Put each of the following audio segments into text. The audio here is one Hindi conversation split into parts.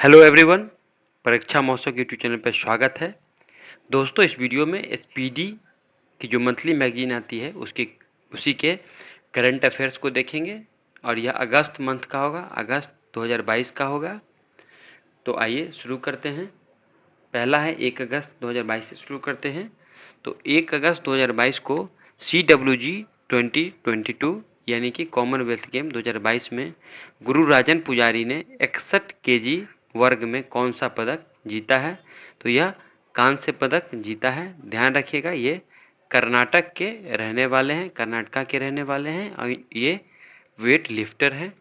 हेलो एवरीवन, परीक्षा महोत्सव के यूट्यूब चैनल पर स्वागत है। दोस्तों, इस वीडियो में एसपीडी की जो मंथली मैगजीन आती है उसी के करंट अफेयर्स को देखेंगे और यह अगस्त मंथ का होगा, अगस्त 2022 का होगा। तो आइए शुरू करते हैं। पहला है 1 अगस्त 2022 से शुरू करते हैं। तो 1 अगस्त 2022 को CWG 2022 यानी कि कॉमनवेल्थ गेम 2022 में गुरुराजन पुजारी ने 61 केजी वर्ग में कौन सा पदक जीता है? तो यह कांस्य पदक जीता है। ध्यान रखिएगा, ये कर्नाटक के रहने वाले हैं, कर्नाटका के रहने वाले हैं और ये वेट लिफ्टर हैं।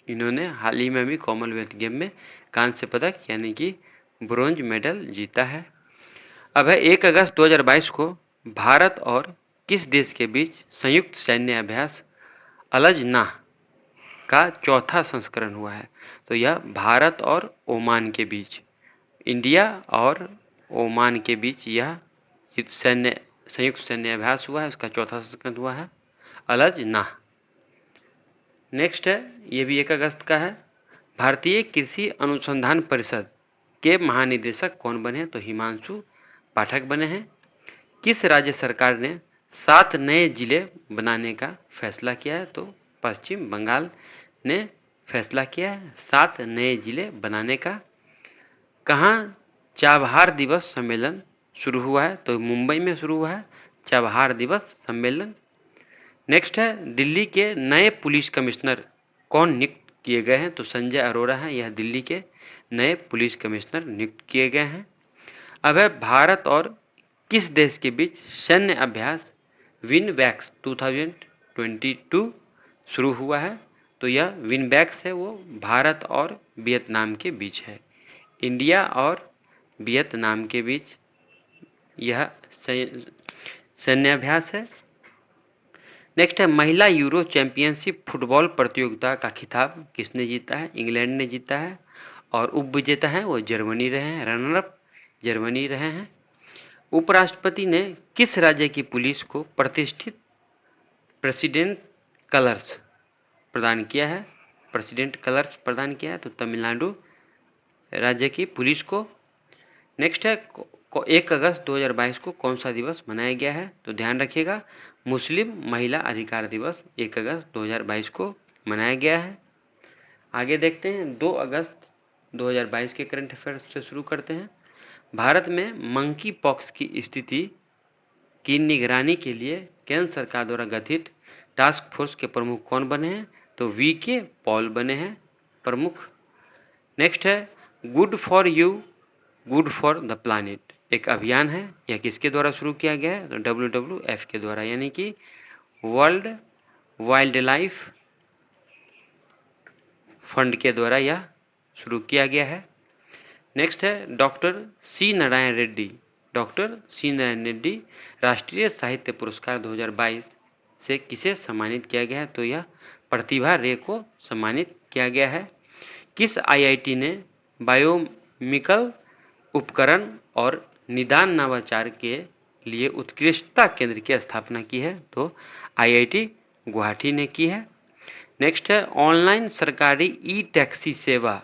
इन्होंने हाल ही में भी कॉमनवेल्थ गेम में कांस्य पदक यानी कि ब्रोंज मेडल जीता है। अब है 1 अगस्त 2022 को भारत और किस देश के बीच संयुक्त सैन्य अभ्यास अलजनाह का चौथा संस्करण हुआ है? तो यह भारत और ओमान के बीच, इंडिया और ओमान के बीच यह संयुक्त सैन्य अभ्यास हुआ है। उसका चौथा संस्करण हुआ है अलजनाह। नेक्स्ट है, ये भी 1 अगस्त का है। भारतीय कृषि अनुसंधान परिषद के महानिदेशक कौन बने हैं? तो हिमांशु पाठक बने हैं। किस राज्य सरकार ने 7 नए जिले बनाने का फैसला किया है? तो पश्चिम बंगाल ने फैसला किया है 7 नए जिले बनाने का। कहाँ चाबहार दिवस सम्मेलन शुरू हुआ है? तो मुंबई में शुरू हुआ है चाबहार दिवस सम्मेलन। नेक्स्ट है, दिल्ली के नए पुलिस कमिश्नर कौन नियुक्त किए गए हैं? तो संजय अरोड़ा हैं, यह दिल्ली के नए पुलिस कमिश्नर नियुक्त किए गए हैं। अब है, भारत और किस देश के बीच सैन्य अभ्यास विनबैक्स 2022 शुरू हुआ है? तो यह विनबैक्स है वो भारत और वियतनाम के बीच है। इंडिया और वियतनाम के बीच यह सैन्य अभ्यास है। नेक्स्ट है, महिला यूरो चैंपियनशिप फुटबॉल प्रतियोगिता का खिताब किसने जीता है? इंग्लैंड ने जीता है और उपविजेता है वो जर्मनी रहे हैं, रनर अप जर्मनी रहे हैं। उपराष्ट्रपति ने किस राज्य की पुलिस को प्रतिष्ठित प्रेसिडेंट कलर्स प्रदान किया है? प्रेसिडेंट कलर्स प्रदान किया है, तो तमिलनाडु राज्य की पुलिस को। नेक्स्ट है, 1 अगस्त 2022 को कौन सा दिवस मनाया गया है? तो ध्यान रखिएगा, मुस्लिम महिला अधिकार दिवस 1 अगस्त 2022 को मनाया गया है। आगे देखते हैं, 2 अगस्त 2022 के करंट अफेयर्स से शुरू करते हैं। भारत में मंकी पॉक्स की स्थिति की निगरानी के लिए केंद्र सरकार द्वारा गठित टास्क फोर्स के प्रमुख कौन बने हैं? तो वीके पॉल बने हैं प्रमुख। नेक्स्ट है, good for you good for the planet एक अभियान है, यह किसके द्वारा शुरू किया गया है? तो WWF के द्वारा, यानी कि वर्ल्ड वाइल्ड लाइफ फंड के द्वारा यह शुरू किया गया है। नेक्स्ट है, डॉक्टर सी नारायण रेड्डी राष्ट्रीय साहित्य पुरस्कार 2022 से किसे सम्मानित किया गया है? तो यह प्रतिभा रे को सम्मानित किया गया है। किस IIT ने बायोमेडिकल उपकरण और निदान नवाचार के लिए उत्कृष्टता केंद्र की स्थापना की है? तो IIT गुवाहाटी ने की है। नेक्स्ट है, ऑनलाइन सरकारी ई-टैक्सी सेवा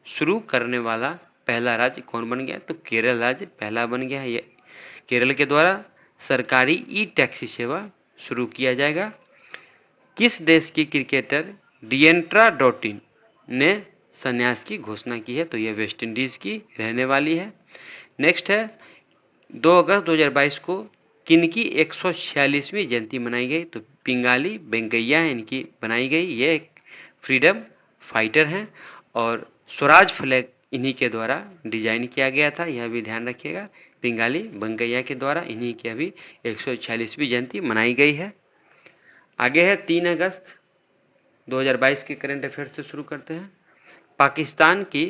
शुरू करने वाला पहला राज्य कौन बन गया? तो केरल राज्य पहला बन गया है। ये केरल के द्वारा सरकारी ई-टैक्सी सेवा शुरू किया जाएगा। किस देश की क्रिकेटर डिएंड्रा डॉटिन ने संन्यास की घोषणा की है? तो यह वेस्ट इंडीज की रहने वाली है। नेक्स्ट है, 2 अगस्त 2022 को किनकी 146वीं जयंती मनाई गई? तो पिंगाली वेंकैया इनकी बनाई गई। ये एक फ्रीडम फाइटर हैं और स्वराज फ्लैग इन्हीं के द्वारा डिजाइन किया गया था, यह भी ध्यान रखिएगा। पिंगाली वेंकैया के द्वारा इन्हीं की अभी 146वीं जयंती मनाई गई है। आगे है, 3 अगस्त 2022 के करंट अफेयर से शुरू करते हैं। पाकिस्तान की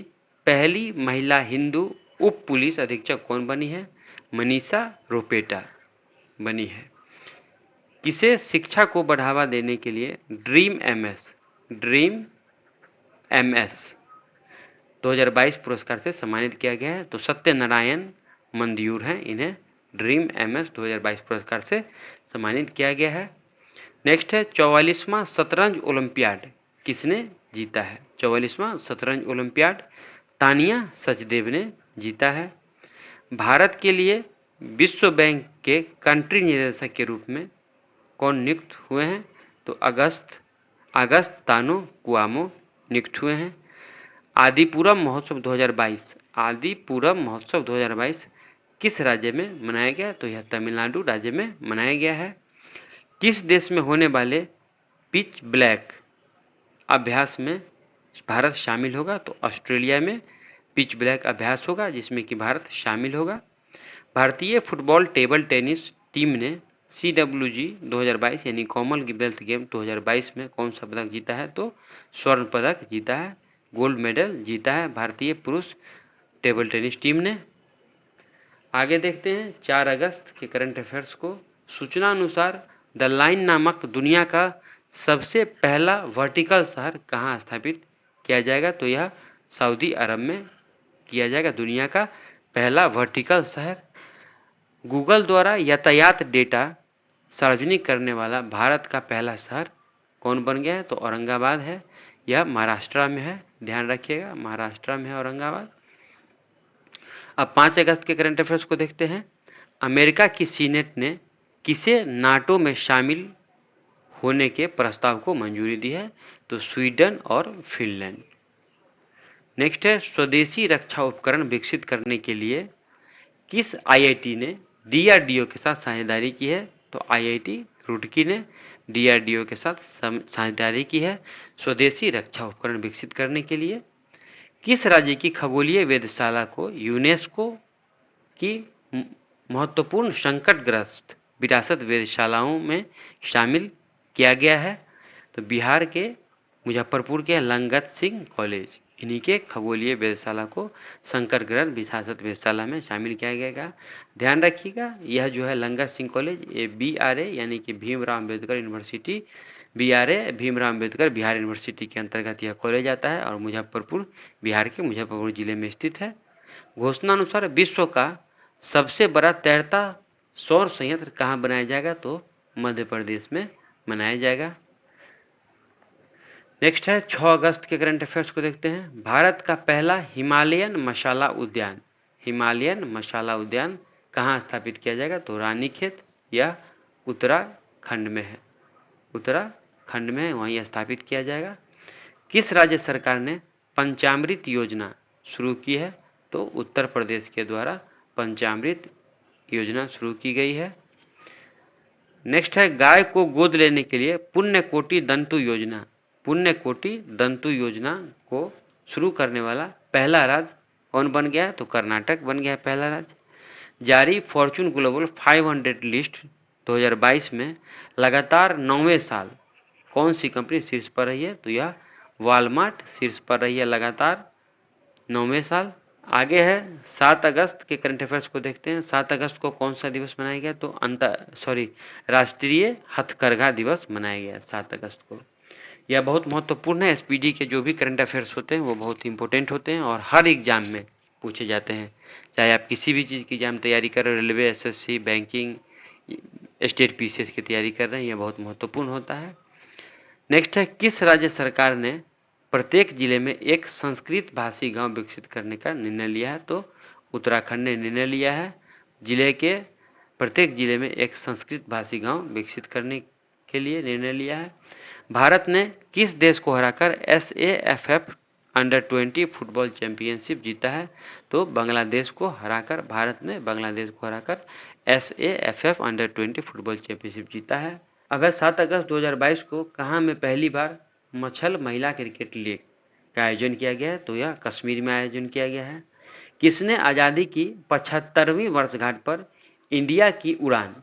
पहली महिला हिंदू उप पुलिस अधीक्षक कौन बनी है? मनीषा रोपेटा बनी है। किसे शिक्षा को बढ़ावा देने के लिए ड्रीम एमएस 2022 पुरस्कार से सम्मानित किया गया है? तो सत्यनारायण मंदियूर हैं, इन्हें ड्रीम एमएस 2022 पुरस्कार से सम्मानित किया गया है। नेक्स्ट है, 44वां शतरंज ओलंपियाड किसने जीता है? 44वां शतरंज ओलंपियाड तानिया सचदेव ने जीता है। भारत के लिए विश्व बैंक के कंट्री निदेशक के रूप में कौन नियुक्त हुए हैं? तो अगस्त तानो कुआमो नियुक्त हुए हैं। आदिपुरम महोत्सव 2022 किस राज्य में मनाया गया? तो यह तमिलनाडु राज्य में मनाया गया है। किस देश में होने वाले पिच ब्लैक अभ्यास में भारत शामिल होगा? तो ऑस्ट्रेलिया में पिच ब्लैक अभ्यास होगा जिसमें कि भारत शामिल होगा। भारतीय फुटबॉल टेबल टेनिस टीम ने CWG 2022 यानी कॉमनवेल्थ गेम 2022 में कौन सा पदक जीता है? तो स्वर्ण पदक जीता है, गोल्ड मेडल जीता है भारतीय पुरुष टेबल टेनिस टीम ने। आगे देखते हैं 4 अगस्त के करंट अफेयर्स को। सूचना अनुसार द लाइन नामक दुनिया का सबसे पहला वर्टिकल शहर कहाँ स्थापित किया जाएगा? तो यह सऊदी अरब में किया जाएगा। दुनिया का पहला वर्टिकल शहर। गूगल द्वारा यातायात डेटा सार्वजनिक करने वाला भारत का पहला शहर कौन बन गया है? तो औरंगाबाद है। यह महाराष्ट्र में है, ध्यान रखिएगा, महाराष्ट्र में है औरंगाबाद। अब 5 अगस्त के करंट अफेयर्स को देखते हैं। अमेरिका की सीनेट ने किसे नाटो में शामिल होने के प्रस्ताव को मंजूरी दी है? तो स्वीडन और फिनलैंड। नेक्स्ट है स्वदेशी रक्षा उपकरण विकसित करने के लिए किस IIT ने DRDO के साथ साझेदारी की है? तो IIT रुड़की ने DRDO के साथ साझेदारी की है स्वदेशी रक्षा उपकरण विकसित करने के लिए। किस राज्य की खगोलीय वेधशाला को यूनेस्को की महत्वपूर्ण संकटग्रस्त विरासत वेधशालाओं में शामिल किया गया है? तो बिहार के मुजफ्फरपुर के लंगत सिंह कॉलेज, इन्हीं के खगोलीय वेधशाला को संकटग्रस्त विरासत वेधशाला में शामिल किया गया। ध्यान रखिएगा, यह जो है लंगत सिंह कॉलेज ये BRA यानी कि Bhimrao Ambedkar university, BRA Bhimrao Ambedkar Bihar university के अंतर्गत यह कॉलेज आता है और मुजफ्फरपुर बिहार के मुजफ्फरपुर जिले में स्थित है। घोषणा अनुसार विश्व का सबसे बड़ा तैरता सौर संयंत्र कहाँ बनाया जाएगा? तो मध्य प्रदेश में मनाया जाएगा। नेक्स्ट है 6 अगस्त के करंट अफेयर्स को देखते हैं। भारत का पहला हिमालयन मसाला उद्यान कहाँ स्थापित किया जाएगा? तो रानीखेत या उत्तराखंड में है, वहीं स्थापित किया जाएगा। किस राज्य सरकार ने पंचामृत योजना शुरू की है? तो उत्तर प्रदेश के द्वारा पंचामृत योजना शुरू की गई है। नेक्स्ट है गाय को गोद लेने के लिए पुण्यकोटि दंतु योजना को शुरू करने वाला पहला राज्य कौन बन गया है? तो कर्नाटक बन गया है पहला राज्य। जारी फॉर्च्यून ग्लोबल 500 लिस्ट 2022 में लगातार 9वें साल कौन सी कंपनी शीर्ष पर रही है? तो यह वॉलमार्ट शीर्ष पर रही है लगातार 9वें साल। आगे है 7 अगस्त के करंट अफेयर्स को देखते हैं। 7 अगस्त को कौन सा दिवस मनाया गया? तो राष्ट्रीय हथकरघा दिवस मनाया गया 7 अगस्त को। यह बहुत महत्वपूर्ण है। SPD के जो भी करंट अफेयर्स होते हैं वो बहुत इंपॉर्टेंट होते हैं और हर एग्जाम में पूछे जाते हैं, चाहे आप किसी भी चीज़ की एग्जाम तैयारी कर रहे हो, railway, SSC, banking, state PCS की तैयारी कर रहे हैं, यह बहुत महत्वपूर्ण होता है। नेक्स्ट है किस राज्य सरकार ने प्रत्येक जिले में एक संस्कृत भाषी गांव विकसित करने का निर्णय लिया है? तो उत्तराखंड ने निर्णय लिया है जिले के प्रत्येक जिले में एक संस्कृत भाषी गांव विकसित करने के लिए निर्णय लिया है। भारत ने किस देश को हराकर SAFF अंडर-20 फुटबॉल चैंपियनशिप जीता है? तो बांग्लादेश को हराकर SAFF अंडर-20 फुटबॉल चैंपियनशिप जीता है। अब है 7 अगस्त 2022 को कहाँ में पहली बार मछल महिला क्रिकेट लीग का आयोजन किया गया है? तो यह कश्मीर में आयोजन किया गया है। किसने आज़ादी की 75वीं वर्षगांठ पर इंडिया की उड़ान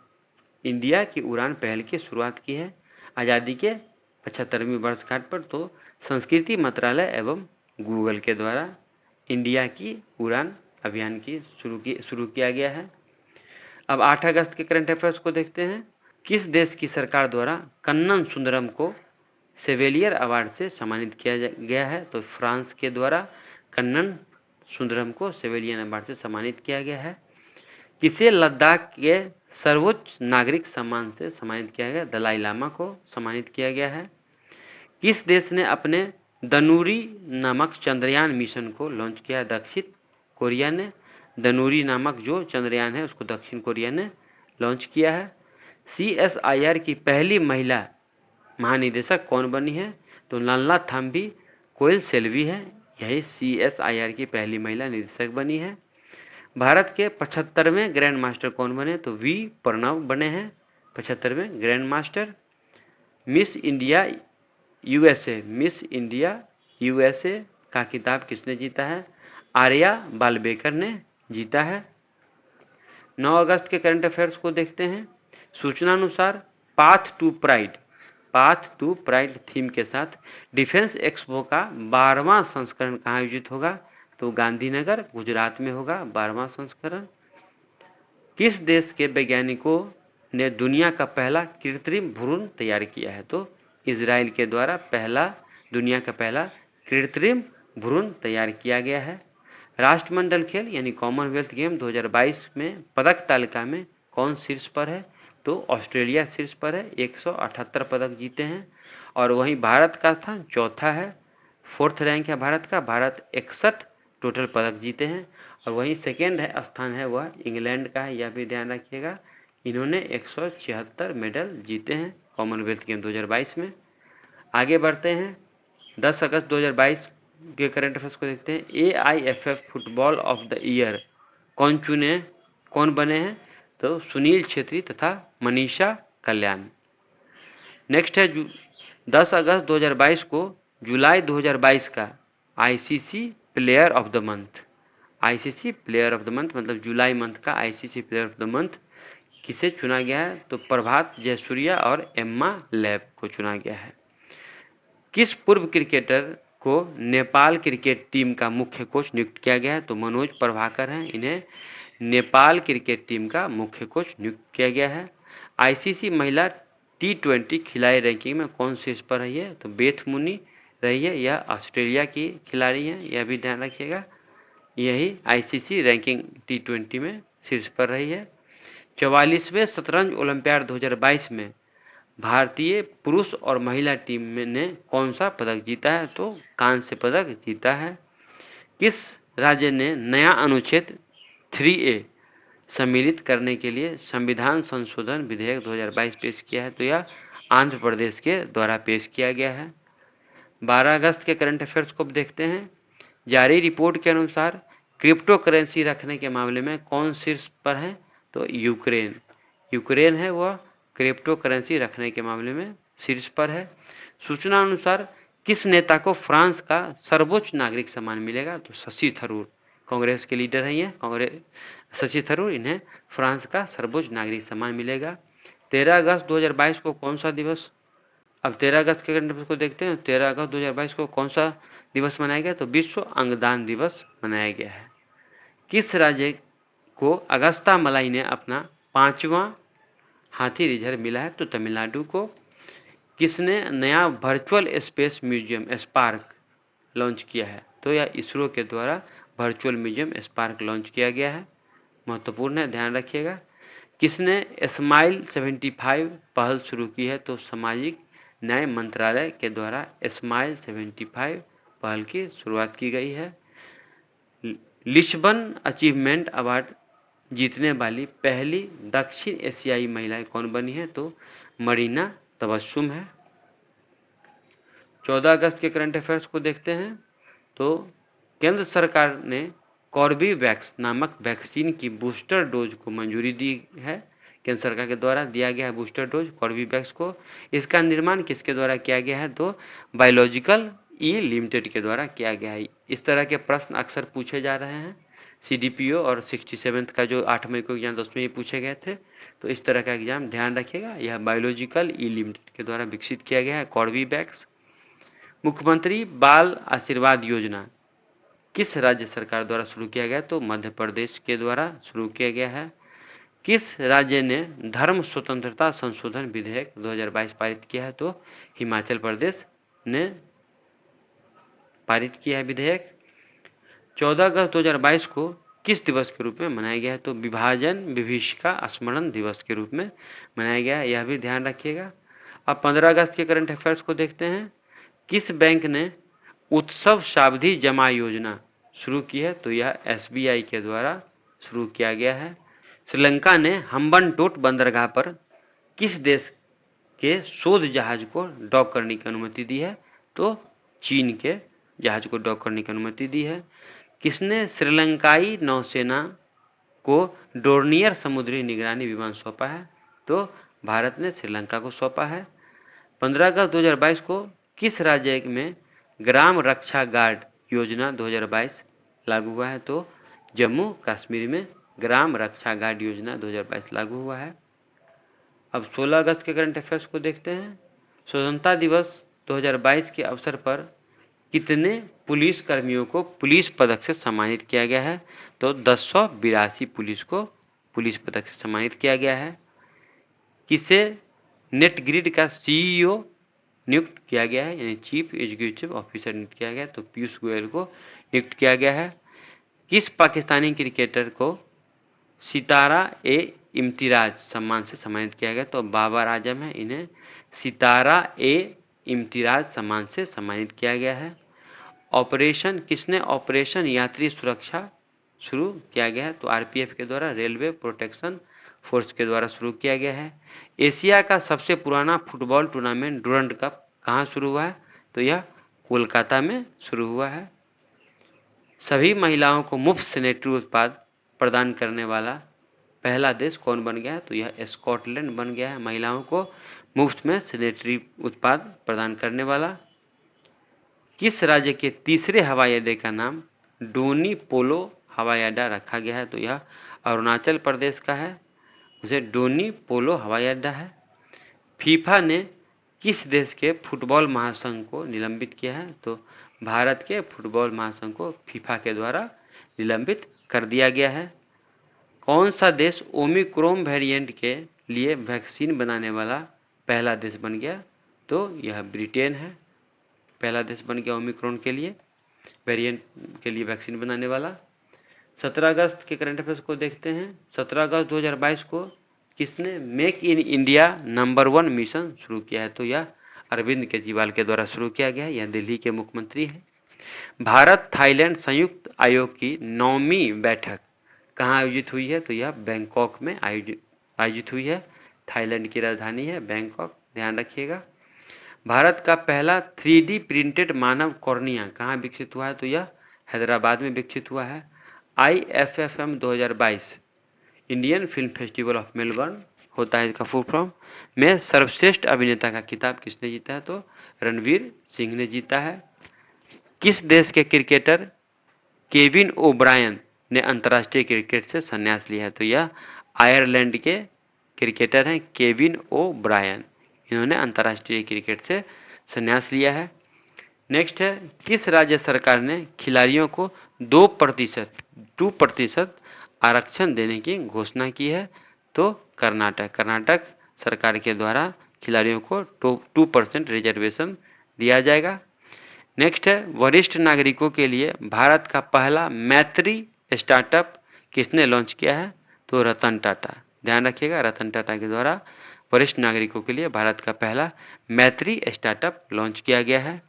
पहल की शुरुआत की है? आज़ादी के 75वीं वर्षगांठ पर तो संस्कृति मंत्रालय एवं गूगल के द्वारा इंडिया की उड़ान अभियान की शुरू किया गया है। अब 8 अगस्त के करंट अफेयर्स को देखते हैं। किस देश की सरकार द्वारा कन्नन सुंदरम को सेवेलियर अवार्ड से सम्मानित किया गया है? तो फ्रांस के द्वारा कन्नन सुंदरम को सेवेलियर अवार्ड से सम्मानित किया गया है। किसे लद्दाख के सर्वोच्च नागरिक सम्मान से सम्मानित किया गया? दलाई लामा को सम्मानित किया गया है। किस देश ने अपने दनूरी नामक चंद्रयान मिशन को लॉन्च किया है दक्षिण कोरिया ने। दनूरी नामक जो चंद्रयान है उसको दक्षिण कोरिया ने लॉन्च किया है। CSIR की पहली महिला महानिदेशक कौन बनी है? तो नल्ला थम्बी कोयल सेल्वी है, यही CSIR की पहली महिला निदेशक बनी है। भारत के 75वें ग्रैंड मास्टर कौन बने? तो V प्रणव बने हैं 75वें grand master. Miss India USA का खिताब किसने जीता है? आर्या बालबेकर ने जीता है। 9 अगस्त के करंट अफेयर्स को देखते हैं। सूचना अनुसार पाथ टू प्राइड थीम के साथ डिफेंस एक्सपो का 12वां संस्करण कहाँ आयोजित होगा? तो गांधीनगर गुजरात में होगा 12वां संस्करण। किस देश के वैज्ञानिकों ने दुनिया का पहला कृत्रिम भ्रूण तैयार किया है? तो इजराइल के द्वारा दुनिया का पहला कृत्रिम भ्रूण तैयार किया गया है। राष्ट्रमंडल खेल यानी कॉमनवेल्थ गेम 2022 में पदक तालिका में कौन शीर्ष पर है? तो ऑस्ट्रेलिया शीर्ष पर है, 178 पदक जीते हैं। और वहीं भारत का स्थान चौथा है, 4th रैंक है भारत का। भारत 61 टोटल पदक जीते हैं। और वहीं सेकेंड स्थान है वह इंग्लैंड का है, यह भी ध्यान रखिएगा। इन्होंने 176 मेडल जीते हैं कॉमनवेल्थ गेम 2022 में। आगे बढ़ते हैं। 10 अगस्त 2022 के करंट अफेयर्स को देखते हैं। AIFF football of the year कौन बने हैं? तो सुनील छेत्री तथा मनीषा कल्याण। नेक्स्ट है 10 अगस्त 2022 को जुलाई 2022 का ICC player of the month मतलब जुलाई मंथ का ICC player of the month किसे चुना गया है? तो प्रभात जयसूर्या और एम्मा लैब को चुना गया है। किस पूर्व क्रिकेटर को नेपाल क्रिकेट टीम का मुख्य कोच नियुक्त किया गया है? तो मनोज प्रभाकर हैं, इन्हें नेपाल क्रिकेट टीम का मुख्य कोच नियुक्त किया गया है। ICC महिला T20 खिलाड़ी रैंकिंग में कौन शीर्ष पर रही है? तो बेथ मुनी रही है, यह ऑस्ट्रेलिया की खिलाड़ी हैं, यह भी ध्यान रखिएगा। यही ICC रैंकिंग T20 में शीर्ष पर रही है। 44वें शतरंज ओलंपियाड 2022 में भारतीय पुरुष और महिला टीम ने कौन सा पदक जीता है? तो कांस्य पदक जीता है। किस राज्य ने नया अनुच्छेद 3A सम्मिलित करने के लिए संविधान संशोधन विधेयक 2022 पेश किया है? तो यह आंध्र प्रदेश के द्वारा पेश किया गया है। 12 अगस्त के करंट अफेयर्स को देखते हैं। जारी रिपोर्ट के अनुसार क्रिप्टो करेंसी रखने के मामले में कौन शीर्ष पर है? तो यूक्रेन है वह क्रिप्टो करेंसी रखने के मामले में शीर्ष पर है। सूचना अनुसार किस नेता को फ्रांस का सर्वोच्च नागरिक सम्मान मिलेगा? तो शशि थरूर, कांग्रेस के लीडर हैं ये, शशि थरूर, इन्हें फ्रांस का सर्वोच्च नागरिक सम्मान मिलेगा। 13 अगस्त 2022 को कौन सा दिवस? अब 13 अगस्त के करंट अफेयर्स को देखते हैं। 13 अगस्त 2022 को कौन सा दिवस मनाया गया? तो विश्व अंगदान दिवस मनाया गया है। किस राज्य को अगस्ता मलाई ने अपना 5वां हाथी रिजर्व मिला है? तो तमिलनाडु को। किसने नया virtual space museum spark launch किया है? तो यह इसरो के द्वारा वर्चुअल म्यूजियम स्पार्क लॉन्च किया गया है, महत्वपूर्ण है, ध्यान रखिएगा। किसने स्माइल 75 पहल शुरू की है? तो सामाजिक न्याय मंत्रालय के द्वारा स्माइल 75 पहल की शुरुआत की गई है। लिस्बन अचीवमेंट अवार्ड जीतने वाली पहली दक्षिण एशियाई महिला कौन बनी है? तो मरीना तबस्सुम है। 14 अगस्त के करंट अफेयर्स को देखते हैं। तो केंद्र सरकार ने कॉर्बीवैक्स नामक वैक्सीन की बूस्टर डोज को मंजूरी दी है। केंद्र सरकार के द्वारा दिया गया है बूस्टर डोज कॉर्बीवैक्स को। इसका निर्माण किसके द्वारा किया गया है? तो बायोलॉजिकल लिमिटेड के द्वारा किया गया है। इस तरह के प्रश्न अक्सर पूछे जा रहे हैं। CDPO और 67th का जो 8 मई को एग्जाम 10 में पूछे गए थे, तो इस तरह का एग्जाम ध्यान रखिएगा। यह बायोलॉजिकल लिमिटेड के द्वारा विकसित किया गया है कॉर्बीवैक्स। मुख्यमंत्री बाल आशीर्वाद योजना किस राज्य सरकार द्वारा शुरू किया गया? तो मध्य प्रदेश के द्वारा शुरू किया गया है। किस राज्य ने धर्म स्वतंत्रता संशोधन विधेयक 2022 पारित किया है? तो हिमाचल प्रदेश ने पारित किया है विधेयक। 14 अगस्त 2022 को किस दिवस के रूप में मनाया गया है? तो विभाजन विभीषिका स्मरण दिवस के रूप में मनाया गया है, यह भी ध्यान रखिएगा। अब 15 अगस्त के करंट अफेयर्स को देखते हैं। किस बैंक ने उत्सव सावधि जमा योजना शुरू की है? तो यह SBI के द्वारा शुरू किया गया है। श्रीलंका ने हम्बनटोट बंदरगाह पर किस देश के शोध जहाज को डॉक करने की अनुमति दी है? तो चीन के जहाज को डॉक करने की अनुमति दी है। किसने श्रीलंकाई नौसेना को डोर्नियर समुद्री निगरानी विमान सौंपा है? तो भारत ने श्रीलंका को सौंपा है। 15 अगस्त 2022 को किस राज्य में ग्राम रक्षा गार्ड योजना 2022 लागू हुआ है? तो जम्मू कश्मीर में ग्राम रक्षा गार्ड योजना 2022 लागू हुआ है। अब 16 अगस्त के करंट अफेयर्स को देखते हैं। स्वतंत्रता दिवस 2022 के अवसर पर कितने पुलिस कर्मियों को पुलिस पदक से सम्मानित किया गया है? तो 1082 पुलिस को पुलिस पदक से सम्मानित किया गया है। किसे नेटग्रिड का CEO नियुक्त किया गया है, यानी चीफ एग्जीक्यूटिव ऑफिसर नियुक्त किया गया है? तो पीयूष गोयल को नियुक्त किया गया है। किस पाकिस्तानी क्रिकेटर को सितारा-ए-इम्तियाज सम्मान से सम्मानित किया गया? तो बाबर आजम है, इन्हें सितारा-ए-इम्तियाज सम्मान से सम्मानित किया गया है। किसने ऑपरेशन यात्री सुरक्षा शुरू किया गया है? तो RPF के द्वारा, रेलवे प्रोटेक्शन फोर्स के द्वारा शुरू किया गया है। एशिया का सबसे पुराना फुटबॉल टूर्नामेंट डुरंड कप कहाँ शुरू हुआ है? तो यह कोलकाता में शुरू हुआ है। सभी महिलाओं को मुफ्त सैनिटरी उत्पाद प्रदान करने वाला पहला देश कौन बन गया है? तो यह स्कॉटलैंड बन गया है, महिलाओं को मुफ्त में सैनिटरी उत्पाद प्रदान करने वाला। किस राज्य के तीसरे हवाई अड्डे का नाम डोनी पोलो हवाई अड्डा रखा गया है? तो यह अरुणाचल प्रदेश का है, उसे डोनी पोलो हवाई अड्डा है। फीफा ने किस देश के फुटबॉल महासंघ को निलंबित किया है? तो भारत के फुटबॉल महासंघ को फीफा के द्वारा निलंबित कर दिया गया है। कौन सा देश ओमिक्रॉन वेरिएंट के लिए वैक्सीन बनाने वाला पहला देश बन गया? तो यह ब्रिटेन है, पहला देश बन गया ओमिक्रॉन के लिए वेरिएंट के लिए वैक्सीन बनाने वाला। 17 अगस्त के करंट अफेयर्स को देखते हैं। 17 अगस्त 2022 को किसने make in India number 1 mission शुरू किया है? तो यह अरविंद केजरीवाल के द्वारा शुरू किया गया है, यह दिल्ली के मुख्यमंत्री हैं। भारत थाईलैंड संयुक्त आयोग की 9वीं बैठक कहाँ आयोजित हुई है? तो यह बैंकॉक में आयोजित हुई है, थाईलैंड की राजधानी है बैंकॉक, ध्यान रखिएगा। भारत का पहला 3D प्रिंटेड मानव कॉर्निया कहाँ विकसित हुआ है? तो यह हैदराबाद में विकसित हुआ है। IFFM 2022 Indian film festival of Melbourne होता है इसका फुल फॉर्म, में सर्वश्रेष्ठ अभिनेता का खिताब किसने जीता है? तो रणवीर सिंह ने जीता है। किस देश के क्रिकेटर केविन ओब्रायन ने अंतर्राष्ट्रीय क्रिकेट से संन्यास लिया है? तो यह आयरलैंड के क्रिकेटर हैं केविन ओब्रायन, इन्होंने अंतर्राष्ट्रीय क्रिकेट से संन्यास लिया है। नेक्स्ट है, किस राज्य सरकार ने खिलाड़ियों को 2% आरक्षण देने की घोषणा की है? तो कर्नाटक सरकार के द्वारा खिलाड़ियों को 2% रिजर्वेशन दिया जाएगा। नेक्स्ट है, वरिष्ठ नागरिकों के लिए भारत का पहला मैत्री स्टार्टअप किसने लॉन्च किया है? तो रतन टाटा, ध्यान रखिएगा, रतन टाटा के द्वारा वरिष्ठ नागरिकों के लिए भारत का पहला मैत्री स्टार्टअप लॉन्च किया गया है।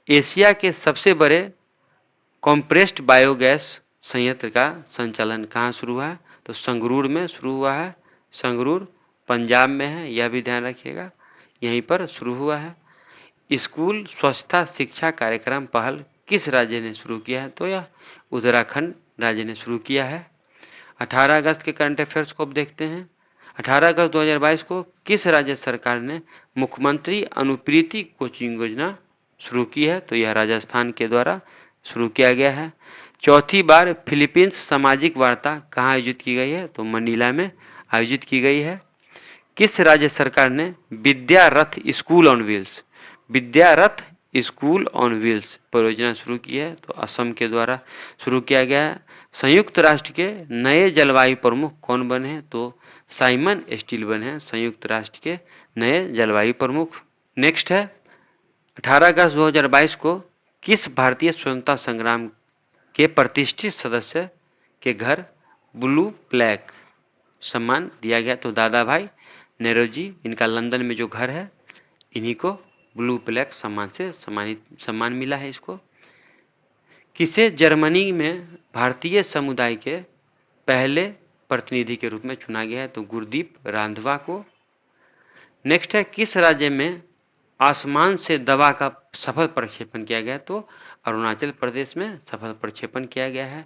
एशिया के सबसे बड़े कॉम्प्रेस्ड बायोगैस संयंत्र का संचालन कहाँ शुरू हुआ है? तो संगरूर में शुरू हुआ है, संगरूर पंजाब में है, यह भी ध्यान रखिएगा, यहीं पर शुरू हुआ है। स्कूल स्वच्छता शिक्षा कार्यक्रम पहल किस राज्य ने शुरू किया है? तो यह उत्तराखंड राज्य ने शुरू किया है। 18 अगस्त के करंट अफेयर्स को अब देखते हैं। 18 अगस्त 2022 को किस राज्य सरकार ने मुख्यमंत्री अनुप्रीति कोचिंग योजना शुरू की है? तो यह राजस्थान के द्वारा शुरू किया गया है। चौथी बार फिलीपींस सामाजिक वार्ता कहाँ आयोजित की गई है? तो मनीला में आयोजित की गई है। किस राज्य सरकार ने विद्यारथ स्कूल ऑन व्हील्स परियोजना शुरू की है? तो असम के द्वारा शुरू किया गया है। संयुक्त राष्ट्र के नए जलवायु प्रमुख कौन बने हैं? तो साइमन स्टील बने हैं संयुक्त राष्ट्र के नए जलवायु प्रमुख। नेक्स्ट है, 18 अगस्त 2022 को किस भारतीय स्वतंत्रता संग्राम के प्रतिष्ठित सदस्य के घर ब्लू प्लैक सम्मान दिया गया? तो दादा भाई नेहरूजी, इनका लंदन में जो घर है, इन्हीं को ब्लू प्लैक सम्मान से सम्मान मिला है इसको। किसे जर्मनी में भारतीय समुदाय के पहले प्रतिनिधि के रूप में चुना गया है? तो गुरदीप रांधवा को। नेक्स्ट है, किस राज्य में आसमान से दवा का सफल प्रक्षेपण किया गया? तो अरुणाचल प्रदेश में सफल प्रक्षेपण किया गया है।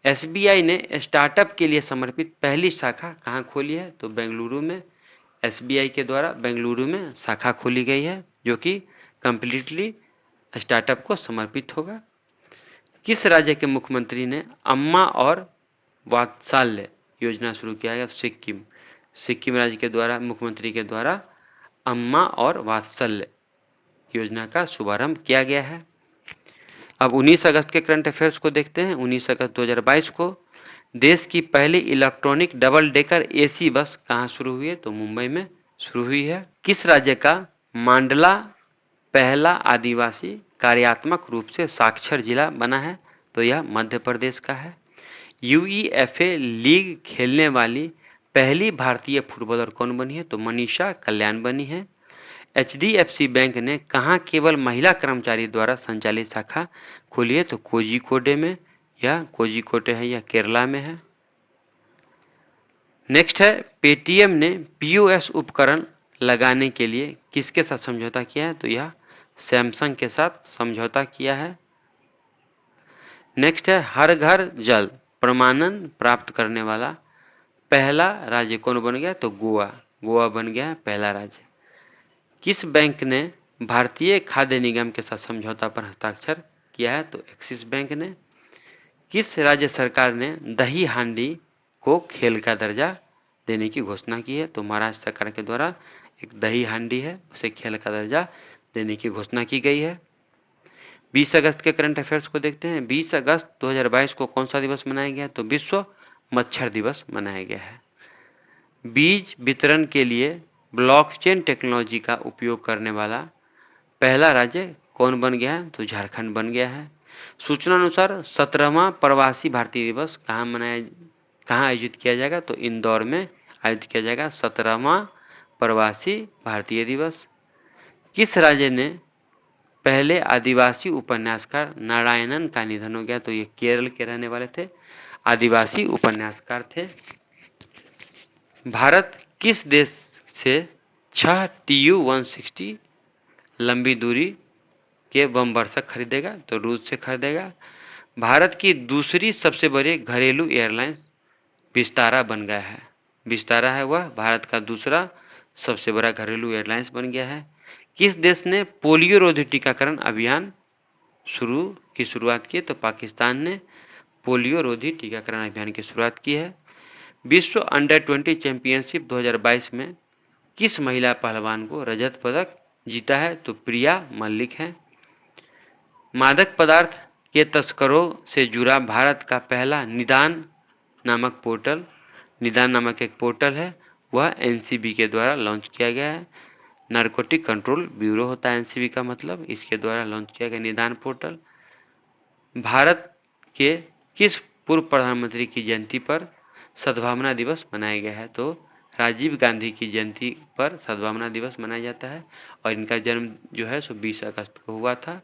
एसबीआई ने स्टार्टअप के लिए समर्पित पहली शाखा कहाँ खोली है? तो बेंगलुरु में एसबीआई के द्वारा बेंगलुरु में शाखा खोली गई है, जो कि कंप्लीटली स्टार्टअप को समर्पित होगा। किस राज्य के मुख्यमंत्री ने अम्मा और वात्सल्य योजना शुरू किया है? सिक्किम। सिक्किम राज्य के द्वारा मुख्यमंत्री के द्वारा अम्मा और वात्सल्य योजना का शुभारंभ किया गया है। अब 19 अगस्त के करंट अफेयर्स को देखते हैं। 19 अगस्त 2022 को देश की पहली electronic double decker AC bus कहाँ शुरू हुई है? तो मुंबई में शुरू हुई है। किस राज्य का मांडला पहला आदिवासी कार्यात्मक रूप से साक्षर जिला बना है? तो यह मध्य प्रदेश का है। यूईएफए लीग खेलने वाली पहली भारतीय फुटबॉलर कौन बनी है? तो मनीषा कल्याण बनी है। एचडीएफसी बैंक ने कहाँ केवल महिला कर्मचारी द्वारा संचालित शाखा खोली है? तो कोझिकोडे में। यह कोझिकोडे है, यह केरला में है। नेक्स्ट है, पेटीएम ने पीओएस उपकरण लगाने के लिए किसके साथ समझौता किया है? तो यह सैमसंग के साथ समझौता किया है। नेक्स्ट है, हर घर जल प्रमाणन प्राप्त करने वाला पहला राज्य कौन बन गया? तो गोवा। गोवा बन गया है पहला राज्य। किस बैंक ने भारतीय खाद्य निगम के साथ समझौता पर हस्ताक्षर किया है? तो एक्सिस बैंक ने। किस राज्य सरकार ने दही हांडी को खेल का दर्जा देने की घोषणा की है? तो महाराष्ट्र सरकार के द्वारा एक दही हांडी है, उसे खेल का दर्जा देने की घोषणा की गई है। 20 अगस्त के करंट अफेयर्स को देखते हैं। 20 अगस्त 2022 को कौन सा दिवस मनाया गया? तो विश्व मच्छर दिवस मनाया गया है। बीज वितरण के लिए ब्लॉकचेन टेक्नोलॉजी का उपयोग करने वाला पहला राज्य कौन बन गया है? तो झारखंड बन गया है। सूचना अनुसार 17वां प्रवासी भारतीय दिवस कहाँ आयोजित किया जाएगा? तो इंदौर में आयोजित किया जाएगा 17वां प्रवासी भारतीय दिवस। किस राज्य ने पहले आदिवासी उपन्यासकार नारायणन का निधन हो गया? तो ये केरल के रहने वाले थे, आदिवासी उपन्यासकार थे। भारत किस देश से 6 TU-160 लंबी दूरी के बम वर्षक खरीदेगा? तो रूस से खरीदेगा। भारत की दूसरी सबसे बड़ी घरेलू एयरलाइन विस्तारा बन गया है। विस्तारा है वह भारत का दूसरा सबसे बड़ा घरेलू एयरलाइंस बन गया है। किस देश ने पोलियो रोधी टीकाकरण अभियान की शुरुआत की? तो पाकिस्तान ने पोलियो रोधी टीकाकरण अभियान की शुरुआत की है। विश्व अंडर-20 चैंपियनशिप 2022 में किस महिला पहलवान को रजत पदक जीता है? तो प्रिया मल्लिक है। मादक पदार्थ के तस्करों से जुड़ा भारत का पहला निदान नामक एक पोर्टल है, वह एनसीबी के द्वारा लॉन्च किया गया है। नारकोटिक कंट्रोल ब्यूरो होता है एनसीबी का मतलब, इसके द्वारा लॉन्च किया गया निदान पोर्टल। भारत के किस पूर्व प्रधानमंत्री की जयंती पर सद्भावना दिवस मनाया गया है? तो राजीव गांधी की जयंती पर सद्भावना दिवस मनाया जाता है और इनका जन्म जो है सो 20 अगस्त को हुआ था।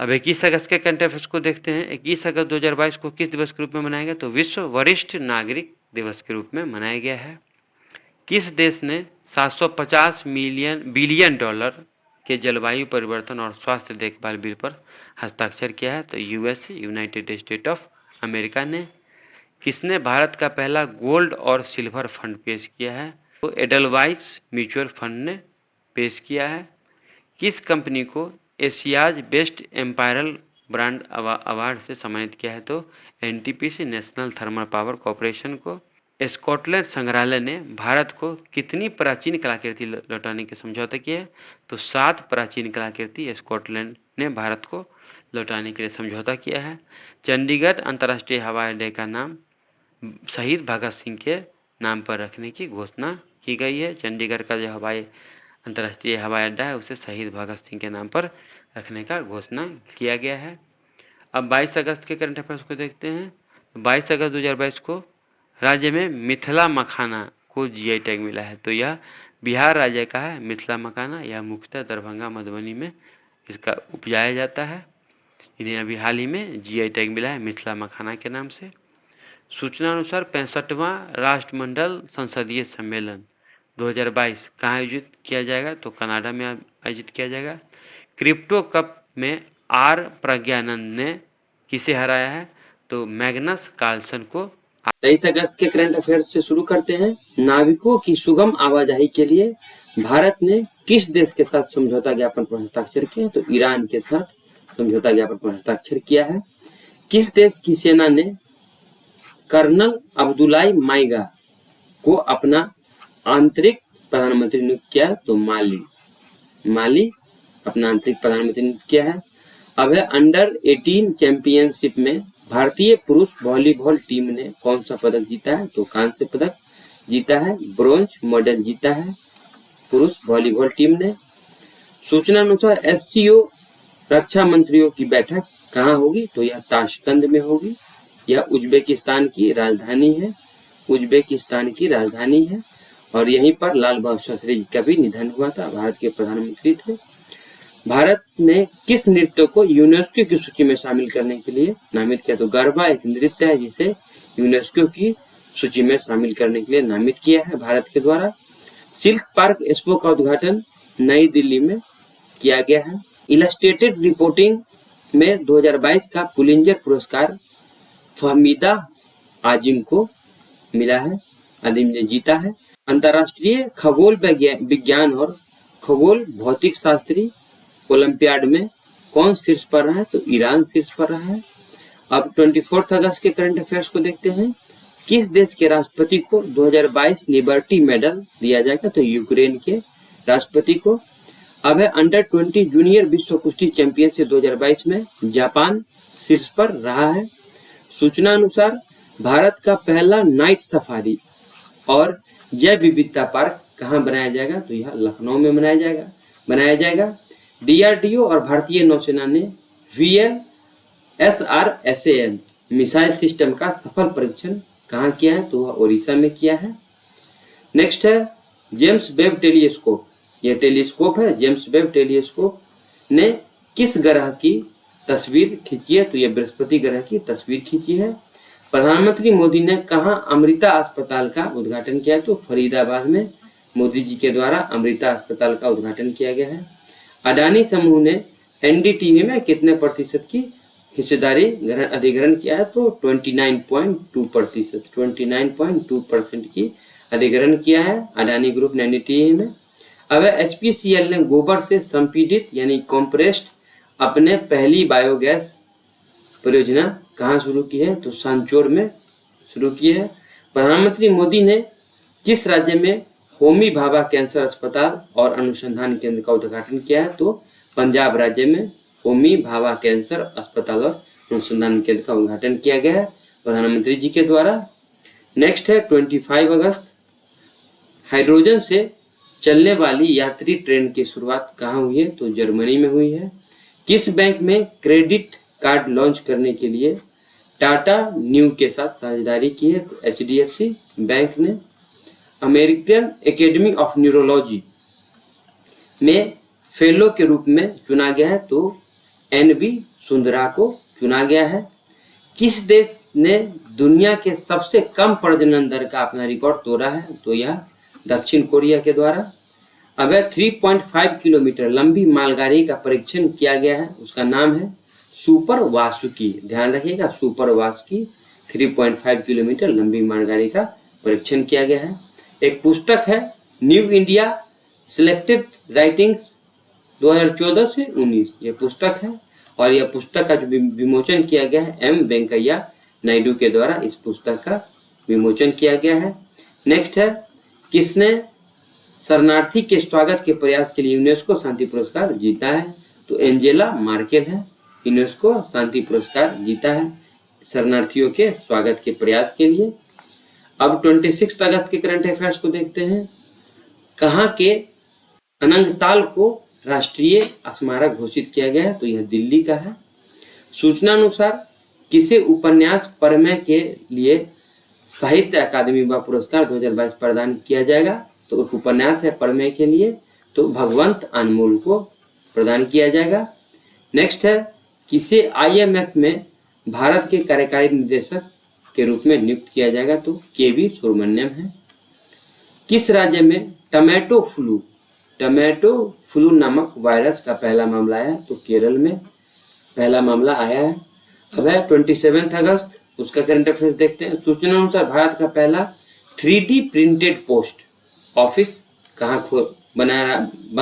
अब 21 अगस्त के करंट अफेयर्स को देखते हैं। 21 अगस्त 2022 को किस दिवस के रूप में मनाया गया? तो विश्व वरिष्ठ नागरिक दिवस के रूप में मनाया गया है। किस देश ने 750 बिलियन डॉलर के जलवायु परिवर्तन और स्वास्थ्य देखभाल बिल पर हस्ताक्षर किया है? तो USA, United state of America ने। किसने भारत का पहला गोल्ड और सिल्वर फंड पेश किया है? तो एडलवाइस म्यूचुअल फंड ने पेश किया है। किस कंपनी को एशियाज बेस्ट एम्पायरल ब्रांड अवार्ड से सम्मानित किया है? तो NTPC, national thermal power corporation को। स्कॉटलैंड संग्रहालय ने भारत को कितनी प्राचीन कलाकृति लौटाने के समझौते किए? तो 7 प्राचीन कलाकृति स्कॉटलैंड ने भारत को लौटाने के लिए समझौता किया है। चंडीगढ़ अंतर्राष्ट्रीय हवाई अड्डे का नाम शहीद भगत सिंह के नाम पर रखने की घोषणा की गई है। चंडीगढ़ का जो अंतर्राष्ट्रीय हवाई अड्डा है उसे शहीद भगत सिंह के नाम पर रखने का घोषणा किया गया है। अब 22 अगस्त के करंट अफेयर्स को देखते हैं। 22 अगस्त 2022 को राज्य में मिथिला मखाना को जीआई टैग मिला है। तो यह बिहार राज्य का है मिथिला मखाना। यह मुख्यतः दरभंगा, मधुबनी में इसका उपजाया जाता है। इन्हें अभी हाल ही में जीआई टैग मिला है मिथिला मखाना के नाम से। सूचना अनुसार 65वां राष्ट्रमंडल संसदीय सम्मेलन 2022 कहाँ आयोजित किया जाएगा? तो कनाडा में आयोजित किया जाएगा। क्रिप्टो कप में आर प्रज्ञानंद ने किसे हराया है? तो मैग्नस कार्लसन को। 23 अगस्त के करंट अफेयर से शुरू करते हैं। नाविकों की सुगम आवाजाही के लिए भारत ने किस देश के साथ समझौता ज्ञापन पर हस्ताक्षर किया? तो ईरान के साथ समझौता ज्ञापन पर हस्ताक्षर किया है। किस देश की सेना ने कर्नल अब्दुलाई माइगा को अपना आंतरिक प्रधानमंत्री नियुक्त किया? तो माली अपना आंतरिक प्रधानमंत्री नियुक्त किया है। अब है अंडर 18 चैंपियनशिप में भारतीय पुरुष वॉलीबॉल टीम ने कौन सा पदक जीता है? तो कांस्य पदक जीता है, ब्रोंज मेडल जीता है पुरुष वॉलीबॉल टीम ने। सूचना अनुसार एससीओ रक्षा मंत्रियों की बैठक कहाँ होगी? तो यह ताशकंद में होगी। यह उज्बेकिस्तान की राजधानी है और यहीं पर लाल बहादुर शास्त्री जी का भी निधन हुआ था, भारत के प्रधानमंत्री थे। भारत ने किस नृत्य को यूनेस्को की सूची में शामिल करने के लिए नामित किया? तो गरबा एक नृत्य है जिसे यूनेस्को की सूची में शामिल करने के लिए नामित किया है भारत के द्वारा। सिल्क पार्क एक्सपो का उद्घाटन नई दिल्ली में किया गया है। इलस्ट्रेटेड रिपोर्टिंग में 2022 का पुलिंजर पुरस्कार फहमीदा आजिम को मिला है, आदिम ने जीता है। अंतर्राष्ट्रीय खगोल विज्ञान और खगोल भौतिक शास्त्री ओलंपियाड में कौन शीर्ष पर रहा है? तो ईरान शीर्ष पर रहा है। अब 24 अगस्त के करंट अफेयर्स को देखते हैं। किस देश के राष्ट्रपति को 2022 लिबर्टी मेडल दिया जाएगा? तो यूक्रेन के राष्ट्रपति को। अब है अंडर 20 जूनियर विश्व कुश्ती चैंपियनशिप 2022 में जापान शीर्ष पर रहा है। सूचना अनुसार भारत का पहला नाइट सफारी और जैव विविधता पार्क कहाँ बनाया जाएगा? तो यह लखनऊ में बनाया जाएगा। डीआरडीओ और भारतीय नौसेना ने VLSRSAM मिसाइल सिस्टम का सफल परीक्षण कहाँ किया है? तो वह ओडिशा में किया है। नेक्स्ट है जेम्स वेब टेलीस्कोप। यह टेलीस्कोप है, जेम्स वेब टेलीस्कोप ने किस ग्रह की तस्वीर खींची है? तो यह बृहस्पति ग्रह की तस्वीर खींची है। प्रधानमंत्री मोदी ने कहाँ अमृता अस्पताल का उद्घाटन किया? तो फरीदाबाद में मोदी जी के द्वारा अमृता अस्पताल का उद्घाटन किया गया है। अडानी समूह ने एनडीटीवी में कितने प्रतिशत की हिस्सेदारी अधिग्रहण किया है? तो 29.2% की अधिग्रहण किया है अडानी ग्रुप ने एनडीटीवी में। अब HPCL ने गोबर से संपीड़ित यानी कॉम्प्रेस्ड अपने पहली बायोगैस परियोजना कहाँ शुरू की है? तो सांचौर में शुरू की है। प्रधानमंत्री मोदी ने किस राज्य में होमी भाभा कैंसर अस्पताल और अनुसंधान केंद्र का उद्घाटन किया है? तो पंजाब राज्य में होमी भाभा कैंसर अस्पताल और अनुसंधान केंद्र का उद्घाटन किया गया है प्रधानमंत्री जी के द्वारा। नेक्स्ट है 25 अगस्त। हाइड्रोजन से चलने वाली यात्री ट्रेन की शुरुआत कहाँ हुई है? तो जर्मनी में हुई है। किस बैंक में क्रेडिट कार्ड लॉन्च करने के लिए टाटा न्यू के साथ साझेदारी की है? तो HDFC बैंक ने। अमेरिकन एकेडमी ऑफ न्यूरोलॉजी में फेलो के रूप में चुना गया है, तो NV सुंदरा को चुना गया है। किस देश ने दुनिया के सबसे कम प्रजनन दर का अपना रिकॉर्ड तोड़ा है? तो यह दक्षिण कोरिया के द्वारा। अब 3.5 किलोमीटर लंबी मालगाड़ी का परीक्षण किया गया है, उसका नाम है सुपर वासुकी। ध्यान रखिएगा, सुपर वासुकी 3.5 किलोमीटर लंबी मालगाड़ी का परीक्षण किया गया है। एक पुस्तक है न्यू इंडिया सिलेक्टेड राइटिंग्स 2014 से 19, ये पुस्तक है और यह पुस्तक का जो विमोचन किया गया है M वेंकैया नायडू के द्वारा इस पुस्तक का विमोचन किया गया है। नेक्स्ट है किसने शरणार्थी के स्वागत के प्रयास के लिए यूनेस्को शांति पुरस्कार जीता है? तो एंजेला मार्केल है, यूनेस्को शांति पुरस्कार जीता है शरणार्थियों के स्वागत के प्रयास के लिए। अब 26 अगस्त के करंट अफेयर्स को देखते हैं। कहाँ के अनंगताल को राष्ट्रीय स्मारक घोषित किया गया है? तो यह दिल्ली का है। सूचना अनुसार किसे उपन्यास परमय के लिए साहित्य अकादमी व पुरस्कार 2022 प्रदान किया जाएगा? तो एक उपन्यास है परमय के लिए, तो भगवंत अनमोल को प्रदान किया जाएगा। नेक्स्ट है किसे IMF में भारत के कार्यकारी निदेशक के रूप में नियुक्त किया जाएगा? तो KV सुब्रमण्यम है। किस राज्य में टमेटो फ्लू नामक वायरस का पहला मामला आया? तो केरल में पहला मामला आया है। अब है 27 अगस्त, उसका करंट अफेयर्स देखते हैं। सूचना अनुसार भारत का पहला 3D प्रिंटेड पोस्ट ऑफिस कहाँ बन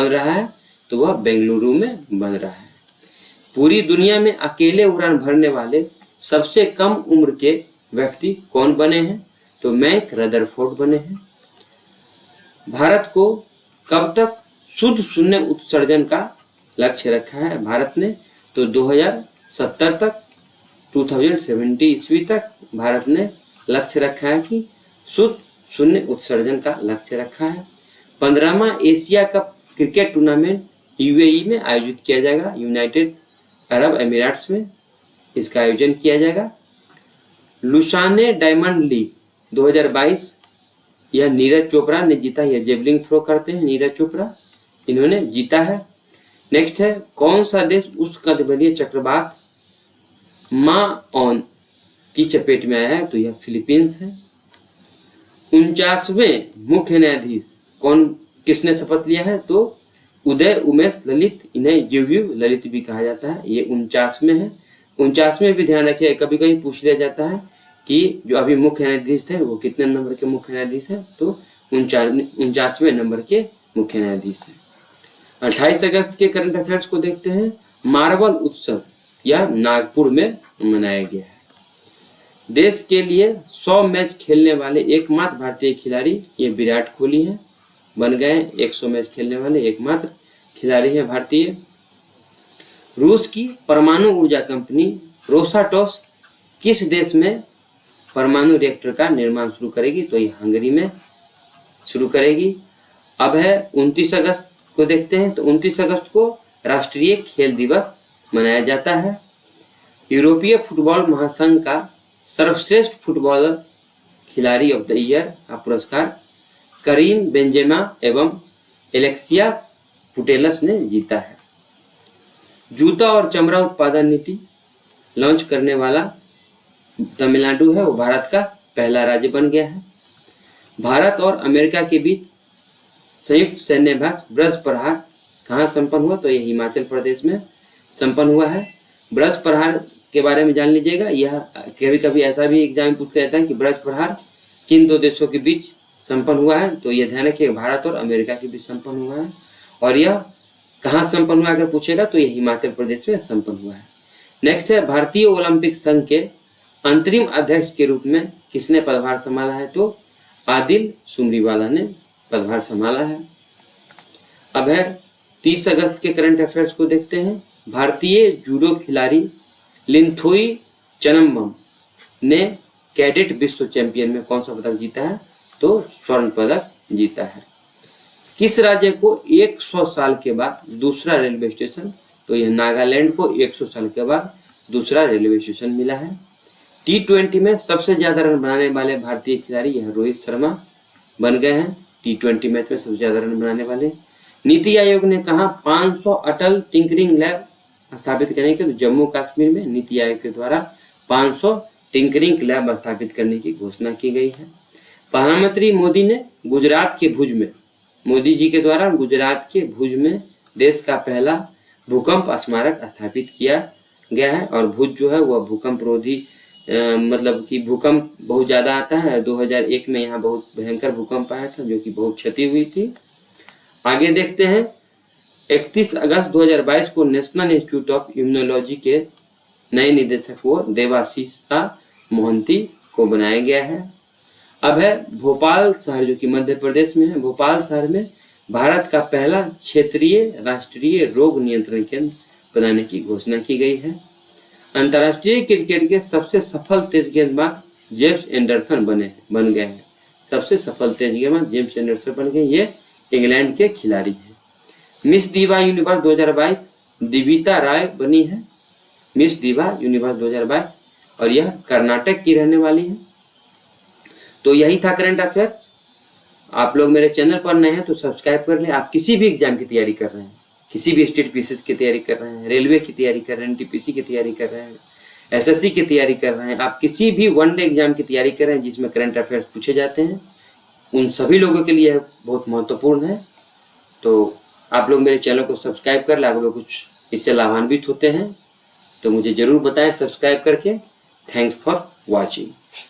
रहा है? तो वह बेंगलुरु में बन रहा है। पूरी दुनिया में अकेले उड़ान भरने वाले सबसे कम उम्र के व्यक्ति कौन बने हैं? तो मैक रदरफोर्ड बने हैं। भारत को कब तक शुद्ध शून्य उत्सर्जन का लक्ष्य रखा है भारत ने? तो 2070 तक, 2070 ईस्वी तक भारत ने लक्ष्य रखा है कि शुद्ध शून्य उत्सर्जन का लक्ष्य रखा है। 15वां Asia cup cricket tournament UAE में आयोजित किया जाएगा, यूनाइटेड अरब अमीरात्स में इसका आयोजन किया जाएगा। लुसाने डायमंड लीग 2022 यह नीरज चोपड़ा ने जीता। यह जेवलिंग थ्रो करते हैं नीरज चोपड़ा, इन्होंने जीता है। नेक्स्ट है, कौन सा देश उष्णकटिबंधीय चक्रवात माओन की चपेट में आया है? तो यह फिलीपींस है। 49वें मुख्य न्यायाधीश किसने शपथ लिया है? तो उदय उमेश ललित, इन्हें UU ललित भी कहा जाता है। ये 49वें है। 49वें भी ध्यान रखिए, कभी कभी पूछ लिया जाता है कि जो अभी मुख्य न्यायाधीश थे वो कितने नंबर के मुख्य न्यायाधीश हैं? तो 49वें नंबर के मुख्य न्यायाधीश हैं। 28 अगस्त के करंट अफेयर्स को देखते हैं। मार्बल उत्सव यह नागपुर में मनाया गया है। देश के लिए 100 मैच खेलने वाले एकमात्र भारतीय खिलाड़ी ये विराट कोहली हैं, बन गए 100 मैच खेलने वाले एकमात्र खिलाड़ी हैं भारतीय। रूस की परमाणु ऊर्जा कंपनी रोसाटोस किस देश में परमाणु रिएक्टर का निर्माण शुरू करेगी? तो ये हंगरी में शुरू करेगी। अब है 29 अगस्त को देखते हैं। तो 29 अगस्त को राष्ट्रीय खेल दिवस मनाया जाता है। यूरोपीय फुटबॉल महासंघ का सर्वश्रेष्ठ फुटबॉलर खिलाड़ी ऑफ द ईयर का पुरस्कार करीम बेंजेमा एवं एलेक्सिया पुटेलस ने जीता है। जूता और चमड़ा उत्पादन नीति लॉन्च करने वाला तमिलनाडु है, वो भारत का पहला राज्य बन गया है। भारत और अमेरिका के बीच संयुक्त सैन्याभ्यास ब्रज प्रहार कहाँ संपन्न हुआ? तो यह हिमाचल प्रदेश में संपन्न हुआ है। ब्रज प्रहार के बारे में जान लीजिएगा। यह कभी कभी ऐसा भी एग्जाम में पूछा जाता है कि ब्रज प्रहार किन दो देशों के बीच संपन्न हुआ है? तो यह ध्यान रखिए, भारत और अमेरिका के बीच संपन्न हुआ है। और यह कहाँ संपन्न हुआ अगर पूछेगा तो यह हिमाचल प्रदेश में संपन्न हुआ है। नेक्स्ट है, भारतीय ओलंपिक संघ के अंतरिम अध्यक्ष के रूप में किसने पदभार संभाला है? तो आदिल सुमरीवाला ने पदभार संभाला है। अब है 30 अगस्त के करंट अफेयर्स को देखते हैं। भारतीय जूडो खिलाड़ी लिंथोई चनम्बम ने कैडेट विश्व चैंपियन में कौन सा पदक जीता है? तो स्वर्ण पदक जीता है। किस राज्य को 100 साल के बाद दूसरा रेलवे स्टेशन? तो यह नागालैंड को 100 साल के बाद दूसरा रेलवे स्टेशन मिला है। T20 में सबसे ज्यादा रन बनाने वाले भारतीय खिलाड़ी यह रोहित शर्मा बन गए हैं। T20 मैच में सबसे ज्यादा रन बनाने वाले। नीति आयोग ने कहा 500 अटल टिंकरिंग लैब स्थापित करने के? तो जम्मू कश्मीर में नीति आयोग के द्वारा 500 टिंकरिंग लैब स्थापित करने की घोषणा की गई है। प्रधानमंत्री मोदी ने गुजरात के भुज में, मोदी जी के द्वारा गुजरात के भुज में देश का पहला भूकंप स्मारक स्थापित किया गया है। और भुज जो है वह भूकंप रोधी मतलब कि भूकंप बहुत ज़्यादा आता है। 2001 में यहाँ बहुत भयंकर भूकंप आया था जो कि बहुत क्षति हुई थी। आगे देखते हैं, 31 अगस्त 2022 को नेशनल इंस्टीट्यूट ऑफ इम्यूनोलॉजी के नए निदेशक को देवाशीषा मोहंती को बनाया गया है। अब है भोपाल शहर जो कि मध्य प्रदेश में है। भोपाल शहर में भारत का पहला क्षेत्रीय राष्ट्रीय रोग नियंत्रण केंद्र बनाने की घोषणा की गई है। अंतर्राष्ट्रीय क्रिकेट के सबसे सफल तेज गेंदबाज जेम्स एंडरसन बन गए हैं। सबसे सफल तेज गेंदबाज जेम्स एंडरसन बन गए, ये इंग्लैंड के खिलाड़ी हैं। मिस दीवा यूनिवर्स 2022 दिविता राय बनी है, मिस दीवा यूनिवर्स 2022, और यह कर्नाटक की रहने वाली है। तो यही था करंट अफेयर्स। आप लोग मेरे चैनल पर नए हैं तो सब्सक्राइब कर लें। आप किसी भी एग्जाम की तैयारी कर रहे हैं, किसी भी स्टेट पीसीएस की तैयारी कर रहे हैं, रेलवे की तैयारी कर रहे हैं, एनटीपीसी की तैयारी कर रहे हैं, एसएससी की तैयारी कर रहे हैं, आप किसी भी वनडे एग्जाम की तैयारी कर रहे हैं जिसमें करंट अफेयर्स पूछे जाते हैं, उन सभी लोगों के लिए बहुत महत्वपूर्ण है। तो आप लोग मेरे चैनल को सब्सक्राइब कर, आप लोग कुछ इससे लाभान्वित होते हैं तो मुझे ज़रूर बताएं सब्सक्राइब करके। Thanks for watching.